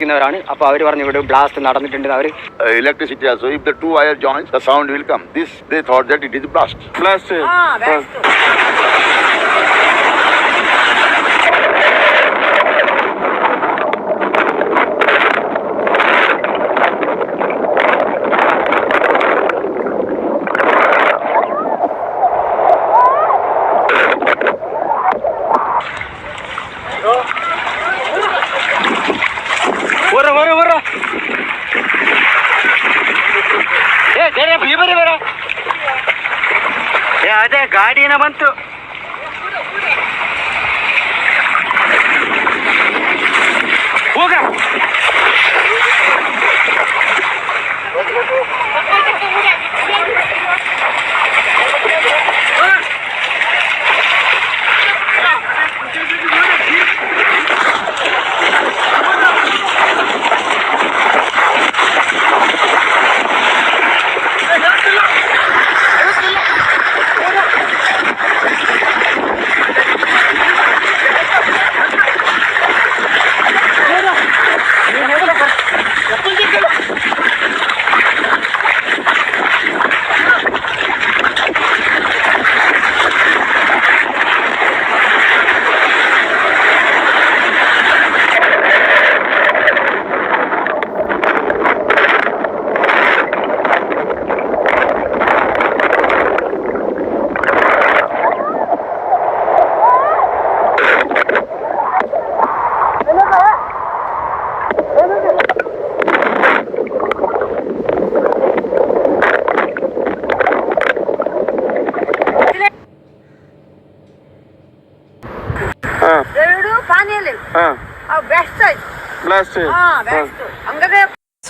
അപ്പോൾ അവർ പറഞ്ഞു ഇവിടെ ബ്ലാസ്റ്റ് നടന്നിട്ടുണ്ട്. അവർ electricity also, if the two wire joins, the sound will come. This they thought that it is blast. Blast. ಅದೇ ಗಾಡಿನ ಬಂತು. ಹೋಗ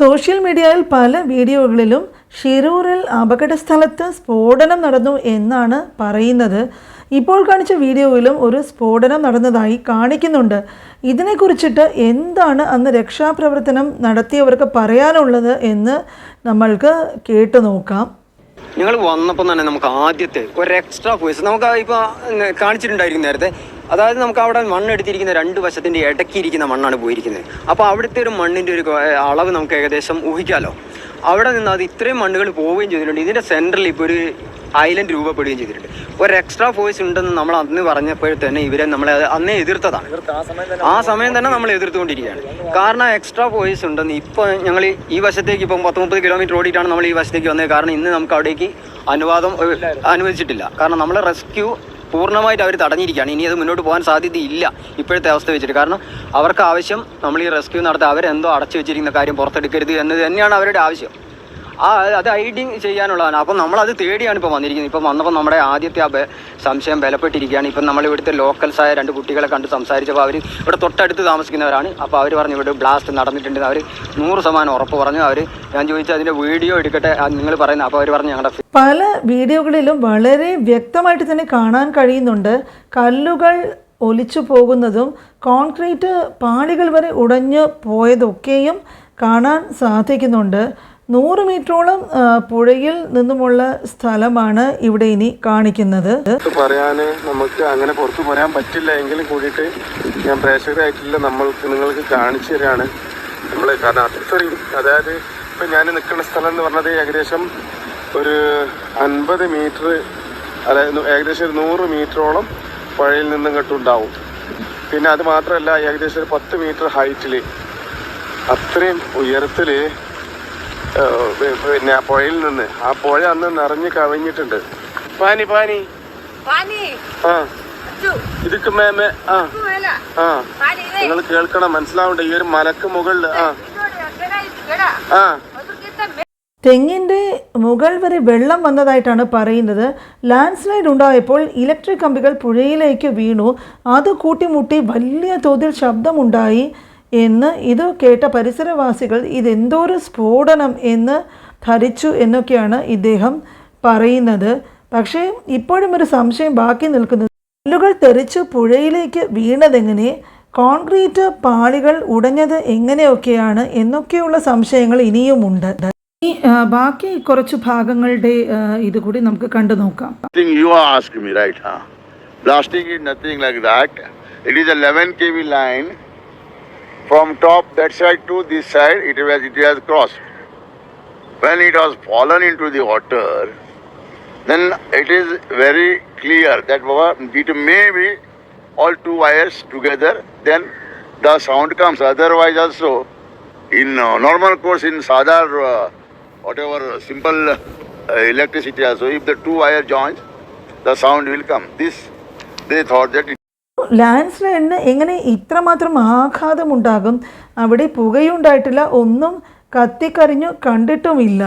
സോഷ്യൽ മീഡിയയിൽ പല വീഡിയോകളിലും ഷിരൂരിൽ അപകട സ്ഥലത്ത് സ്ഫോടനം നടന്നു എന്നാണ് പറയുന്നത്. ഇപ്പോൾ കാണിച്ച വീഡിയോയിലും ഒരു സ്ഫോടനം നടന്നതായി കാണിക്കുന്നുണ്ട്. ഇതിനെക്കുറിച്ചിട്ട് എന്താണ് അന്ന് രക്ഷാപ്രവർത്തനം നടത്തിയവർക്ക് പറയാനുള്ളത് എന്ന് നമ്മൾക്ക് കേട്ടു നോക്കാം. നിങ്ങൾ വന്നപ്പോൾ തന്നെ നമുക്ക് ആദ്യത്തെ ഒരു എക്സ്ട്രാ ഫോഴ്സ് നമുക്ക് ഇപ്പോൾ കാണിച്ചിട്ടുണ്ടായിരിക്കും നേരത്തെ. അതായത് നമുക്ക് അവിടെ മണ്ണെടുത്തിരിക്കുന്ന രണ്ട് വശത്തിൻ്റെ ഇടയ്ക്കിരിക്കുന്ന മണ്ണാണ് പോയിരിക്കുന്നത്. അപ്പോൾ അവിടുത്തെ ഒരു മണ്ണിൻ്റെ ഒരു അളവ് നമുക്ക് ഏകദേശം ഊഹിക്കാമല്ലോ. അവിടെ നിന്ന് അത് ഇത്രയും മണ്ണുകൾ പോവുകയും ചെയ്തിട്ടുണ്ട്. ഇതിൻ്റെ സെൻറ്ററിൽ ഇപ്പോൾ ഒരു ഐലൻഡ് രൂപപ്പെടുകയും ചെയ്തിട്ടുണ്ട്. ഒരു എക്സ്ട്രാ ഫോഴ്സ് ഉണ്ടെന്ന് നമ്മൾ അന്ന് പറഞ്ഞപ്പോൾ തന്നെ ഇവരെ നമ്മളെ അന്നേ എതിർത്തതാണ്. ആ സമയം തന്നെ നമ്മൾ എതിർത്തുകൊണ്ടിരിക്കുകയാണ്. കാരണം എക്സ്ട്രാ ഫോഴ്സ് ഉണ്ടെന്ന് ഇപ്പോൾ ഞങ്ങൾ ഈ വശത്തേക്ക് ഇപ്പം 30 കിലോമീറ്റർ ഓടിയിട്ടാണ് നമ്മൾ ഈ വശത്തേക്ക് വന്നത്. കാരണം ഇന്ന് നമുക്ക് അവിടേക്ക് അനുവദിച്ചിട്ടില്ല. കാരണം നമ്മൾ റെസ്ക്യൂ പൂർണ്ണമായിട്ട് അവർ തടഞ്ഞിരിക്കുകയാണ്. ഇനി അത് മുന്നോട്ട് പോകാൻ സാധ്യതയില്ല ഇപ്പോഴത്തെ അവസ്ഥ വെച്ചിട്ട്. കാരണം അവർക്ക് ആവശ്യം നമ്മൾ ഈ റെസ്ക്യൂ നടത്തി അവരെന്തോ അടച്ചു വെച്ചിരിക്കുന്ന കാര്യം പുറത്തെടുക്കരുത് എന്നത് തന്നെയാണ് അവരുടെ ആവശ്യം. അത് ഐഡിങ് ചെയ്യാനുള്ളതാണ്. അപ്പം നമ്മളത് തേടിയാണ് ഇപ്പോൾ വന്നിരിക്കുന്നത്. ഇപ്പം വന്നപ്പോൾ നമ്മുടെ ആദ്യത്തെ സംശയം ബലപ്പെട്ടിരിക്കുകയാണ്. ഇപ്പം നമ്മൾ ഇവിടുത്തെ ലോക്കൽസായ 2 കുട്ടികളെ കണ്ട് സംസാരിച്ചപ്പോൾ അവർ ഇവിടെ തൊട്ടടുത്ത് താമസിക്കുന്നവരാണ്. അപ്പോൾ അവർ പറഞ്ഞു ഇവിടെ ബ്ലാസ്റ്റ് നടന്നിട്ടുണ്ട്. അവർ 100% ഉറപ്പ് പറഞ്ഞു. ഞാൻ ചോദിച്ചാൽ അതിൻ്റെ വീഡിയോ എടുക്കട്ടെ നിങ്ങൾ പറയുന്നത്. അപ്പോൾ അവർ പറഞ്ഞു ഞങ്ങളുടെ പല വീഡിയോകളിലും വളരെ വ്യക്തമായിട്ട് തന്നെ കാണാൻ കഴിയുന്നുണ്ട്. കല്ലുകൾ ഒലിച്ചു പോകുന്നതും കോൺക്രീറ്റ് പാളികൾ വരെ ഉടഞ്ഞു പോയതൊക്കെയും കാണാൻ സാധിക്കുന്നുണ്ട്. 100 മീറ്ററോളം പുഴയിൽ നിന്നുമുള്ള സ്ഥലമാണ് ഇവിടെ ഇനി കാണിക്കുന്നത്. പറയാന് നമുക്ക് അങ്ങനെ പുറത്തു പറയാൻ പറ്റില്ല എങ്കിലും കൂടിയിട്ട് ഞാൻ പ്രേക്ഷകരായിട്ടില്ല നിങ്ങൾക്ക് കാണിച്ചു തരാണ് നമ്മൾ. കാരണം അത്രയും, അതായത് ഇപ്പം ഞാൻ നിൽക്കുന്ന സ്ഥലം എന്ന് പറഞ്ഞത് ഏകദേശം ഒരു 50 മീറ്റർ, അതായത് ഏകദേശം ഒരു 100 മീറ്ററോളം പുഴയിൽ നിന്നും ഇങ്ങോട്ടുണ്ടാവും. പിന്നെ അത് മാത്രമല്ല ഏകദേശം ഒരു 10 മീറ്റർ ഹൈറ്റിൽ അത്രയും ഉയരത്തിൽ പിന്നെ പുഴയിൽ നിന്ന് ആ പുഴ അന്ന് നിറഞ്ഞ് കവിഞ്ഞിട്ടുണ്ട്. പാനി പാനി ആ ഇതൊക്കെ മേമേ നിങ്ങൾ കേൾക്കണം, മനസ്സിലാവണ്ട. ഈ ഒരു മലക്ക് മുകളിൽ തെങ്ങിൻ്റെ മുകൾ വരെ വെള്ളം വന്നതായിട്ടാണ് പറയുന്നത്. ലാൻഡ് സ്ലൈഡ് ഉണ്ടായപ്പോൾ ഇലക്ട്രിക് കമ്പികൾ പുഴയിലേക്ക് വീണു. അത് കൂട്ടിമുട്ടി വലിയ തോതിൽ ശബ്ദമുണ്ടായി എന്ന് ഇത് കേട്ട പരിസരവാസികൾ ഇതെന്തോ ഒരു സ്ഫോടനം എന്ന് ധരിച്ചു എന്നൊക്കെയാണ് ഇദ്ദേഹം പറയുന്നത്. പക്ഷേ ഇപ്പോഴും ഒരു സംശയം ബാക്കി നിൽക്കുന്നത്, കല്ലുകൾ തെറിച്ച് പുഴയിലേക്ക് വീണതെങ്ങനെ, കോൺക്രീറ്റ് പാളികൾ ഉടഞ്ഞത് എങ്ങനെയൊക്കെയാണ് എന്നൊക്കെയുള്ള സംശയങ്ങൾ ഇനിയുമുണ്ട്. ഈ ബാക്കി കുറച്ച് ഭാഗങ്ങളുടെ ഇത് കൂടി നമുക്ക് കണ്ടു നോക്കാം. Blasting is nothing like that. It is a 11 kV line from top that side to this side, it has crossed. When it has fallen into the water, then it is very clear that it may be all two wires together, then the sound comes. Otherwise also, in normal course, in sadar, whatever simple electricity also, if the two wire joins, the sound will come. This, they thought that land സ്ലൈഡിന് എങ്ങനെ ഇത്രമാത്രം ആഘാതമുണ്ടാകും? അവിടെ പുകയുണ്ടായിട്ടില്ല, ഒന്നും കത്തിക്കരിഞ്ഞു കണ്ടിട്ടുമില്ല.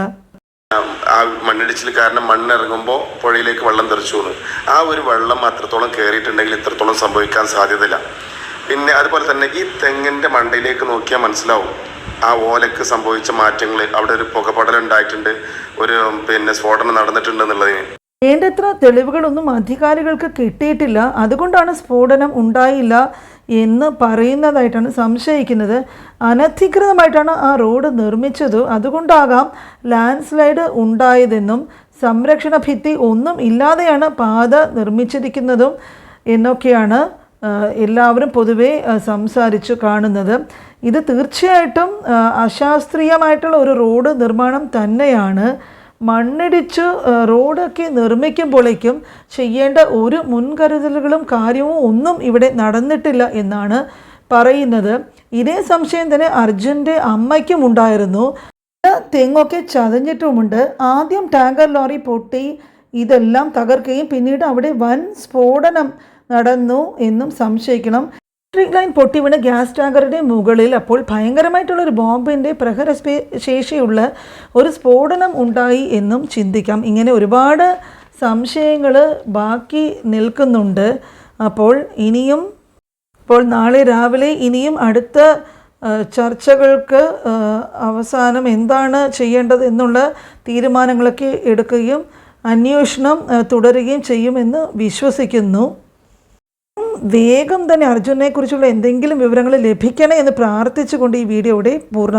ആ മണ്ണിടിച്ചിൽ കാരണം മണ്ണിറങ്ങുമ്പോൾ പുഴയിലേക്ക് വെള്ളം തെറിച്ചു പോകുന്നു. ആ ഒരു വെള്ളം അത്രത്തോളം കയറിയിട്ടുണ്ടെങ്കിൽ ഇത്രത്തോളം സംഭവിക്കാൻ സാധ്യതയില്ല. പിന്നെ അതുപോലെ തന്നെ ഈ തെങ്ങിൻ്റെ മണ്ടയിലേക്ക് നോക്കിയാൽ മനസ്സിലാവും ആ ഓലക്ക് സംഭവിച്ച മാറ്റങ്ങൾ. അവിടെ ഒരു പുകപടലുണ്ടായിട്ടുണ്ട്, ഒരു സ്ഫോടനം നടന്നിട്ടുണ്ട് എന്നുള്ളതിന് വേണ്ടത്ര തെളിവുകളൊന്നും അധികാരികൾക്ക് കിട്ടിയിട്ടില്ല. അതുകൊണ്ടാണ് സ്ഫോടനം ഉണ്ടായില്ല എന്ന് പറയുന്നതായിട്ടാണ് സംശയിക്കുന്നത്. അനധികൃതമായിട്ടാണ് ആ റോഡ് നിർമ്മിച്ചത്, അതുകൊണ്ടാകാം ലാൻഡ് സ്ലൈഡ് ഉണ്ടായതെന്നും സംരക്ഷണ ഭിത്തി ഒന്നും ഇല്ലാതെയാണ് പാത നിർമ്മിച്ചിരിക്കുന്നതും എന്നൊക്കെയാണ് എല്ലാവരും പൊതുവെ സംസാരിച്ചു കാണുന്നത്. ഇത് തീർച്ചയായിട്ടും അശാസ്ത്രീയമായിട്ടുള്ള ഒരു റോഡ് നിർമ്മാണം തന്നെയാണ്. മണ്ണിടിച്ച് റോഡൊക്കെ നിർമ്മിക്കുമ്പോഴേക്കും ചെയ്യേണ്ട ഒരു മുൻകരുതലുകളും കാര്യവും ഒന്നും ഇവിടെ നടന്നിട്ടില്ല എന്നാണ് പറയുന്നത്. ഇതേ സംശയം തന്നെ അർജുൻ്റെ അമ്മയ്ക്കും ഉണ്ടായിരുന്നു. തെങ്ങൊക്കെ ചതഞ്ഞിട്ടുമുണ്ട്. ആദ്യം ടാങ്കർ ലോറി പൊട്ടി ഇതെല്ലാം തകർക്കുകയും പിന്നീട് അവിടെ വൻ സ്ഫോടനം നടന്നു എന്നും സംശയിക്കണം. ഇലക്ട്രിക് ലൈൻ പൊട്ടി വീണ് ഗ്യാസ് ടാങ്കറുടെ മുകളിൽ അപ്പോൾ ഭയങ്കരമായിട്ടുള്ളൊരു ബോംബിൻ്റെ പ്രഹര ശേഷിയുള്ള ഒരു സ്ഫോടനം ഉണ്ടായി എന്നും ചിന്തിക്കാം. ഇങ്ങനെ ഒരുപാട് സംശയങ്ങൾ ബാക്കി നിൽക്കുന്നുണ്ട്. അപ്പോൾ നാളെ രാവിലെ ഇനിയും അടുത്ത ചർച്ചകൾക്ക് അവസാനം എന്താണ് ചെയ്യേണ്ടത് എന്നുള്ള തീരുമാനങ്ങളൊക്കെ എടുക്കുകയും അന്വേഷണം തുടരുകയും ചെയ്യുമെന്ന് വിശ്വസിക്കുന്നു. വേഗം തന്നെ അർജുനെ കുറിച്ചുള്ള എന്തെങ്കിലും വിവരങ്ങൾ ലഭിക്കണേ എന്ന് പ്രാർത്ഥിച്ചുകൊണ്ട് ഈ വീഡിയോയുടെ പൂർണ്ണ